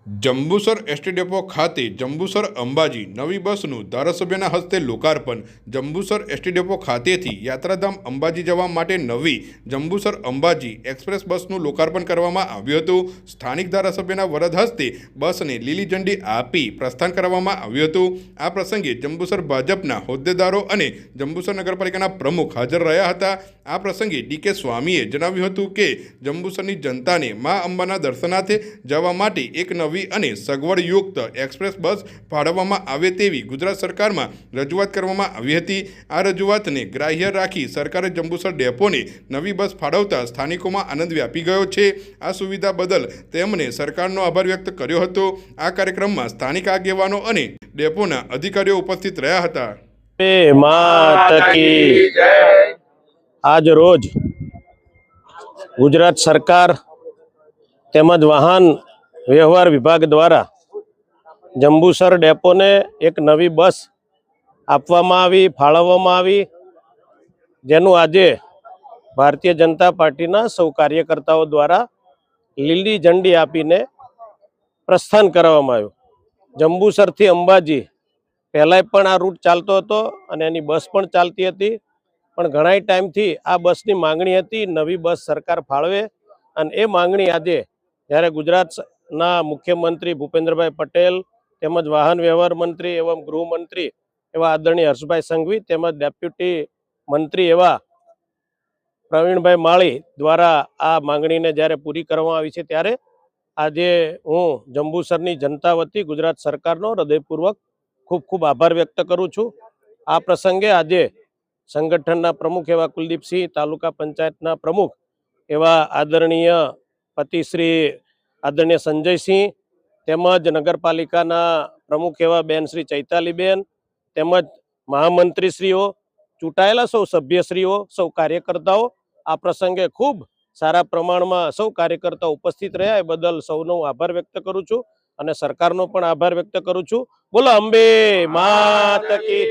Jambusar ST depot ખાતે જંબુસર અંબાજી નવી બસનું ધારાસભ્યના હસ્તે લોકાર્પણ। જંબુસર એસટી ડેપો ખાતેથી યાત્રાધામ અંબાજી જવા માટે નવી જંબુસર અંબાજી એક્સપ્રેસ બસનું લોકાર્પણ કરવામાં આવ્યું હતું। સ્થાનિક ધારાસભ્યના વરદ હસ્તે બસને લીલી ઝંડી આપી પ્રસ્થાન કરવામાં આવ્યું હતું। આ પ્રસંગે જંબુસર ભાજપના હોદ્દેદારો અને જંબુસર નગરપાલિકાના પ્રમુખ હાજર રહ્યા હતા। આ પ્રસંગે ડીકે સ્વામીએ જણાવ્યું હતું કે જંબુસરની જનતાને મા અંબાના દર્શનાર્થે જવા માટે એક નવી અને સગવડયુક્ત એક્સપ્રેસ બસ ફાળવવામાં આવે તેવી ગુજરાત સરકારમાં રજૂઆત કરવામાં આવી હતી। આ રજૂઆતને ગ્રાહ્ય રાખી સરકારે જંબુસર ડેપોને નવી બસ ફાળવતા સ્થાનિકોમાં આનંદ વ્યાપી ગયો છે। આ સુવિધા બદલ તેમણે સરકારનો આભાર વ્યક્ત કર્યો હતો। આ કાર્યક્રમમાં સ્થાનિક આગેવાનો અને ડેપોના અધિકારીઓ ઉપસ્થિત રહ્યા હતા। આજ રોજ ગુજરાત સરકાર તેમજ વાહન વ્યવહાર વિભાગ દ્વારા જંબુસર ડેપોને એક નવી બસ આપવામાં આવી, ફાળવવામાં આવી, જેનું આજે ભારતીય જનતા પાર્ટીના સૌ કાર્યકર્તાઓ દ્વારા લીલી ઝંડી આપીને પ્રસ્થાન કરવામાં આવ્યું। જંબુસરથી અંબાજી પહેલાંય પણ આ રૂટ ચાલતો હતો અને એની બસ પણ ચાલતી હતી, પણ ઘણા ટાઈમથી આ બસની માંગણી હતી, નવી બસ સરકાર ફાળવે, અને એ માંગણી આજે જ્યારે ગુજરાતના મુખ્યમંત્રી ભૂપેન્દ્રભાઈ પટેલ તેમજ વાહન વ્યવહાર મંત્રી એવં ગૃહમંત્રી એવા આદરણીય હર્ષભાઈ સંઘવી તેમજ ડેપ્યુટી મંત્રી એવા પ્રવીણભાઈ માળી દ્વારા આ માંગણીને જ્યારે પૂરી કરવામાં આવી છે, ત્યારે આજે હું જંબુસરની જનતા વતી ગુજરાત સરકારનો હૃદયપૂર્વક ખૂબ ખૂબ આભાર વ્યક્ત કરું છું। આ પ્રસંગે આજે સંગઠનના પ્રમુખ એવા કુલદીપસિંહ, તાલુકા પંચાયતના પ્રમુખ એવા આદરણીય પતિશ્રી આદરણીય સંજયસિંહ, તેમજ નગરપાલિકાના પ્રમુખ એવા બેન શ્રી ચૈતાલીબેન, તેમજ મહામંત્રીશ્રીઓ, ચૂંટાયેલા સૌ સભ્યશ્રીઓ, સૌ કાર્યકર્તાઓ આ પ્રસંગે ખૂબ સારા પ્રમાણમાં સૌ કાર્યકર્તાઓ ઉપસ્થિત રહ્યા, એ બદલ સૌનો આભાર વ્યક્ત કરું છું અને સરકારનો પણ આભાર વ્યક્ત કરું છું। બોલો અંબે માત કી।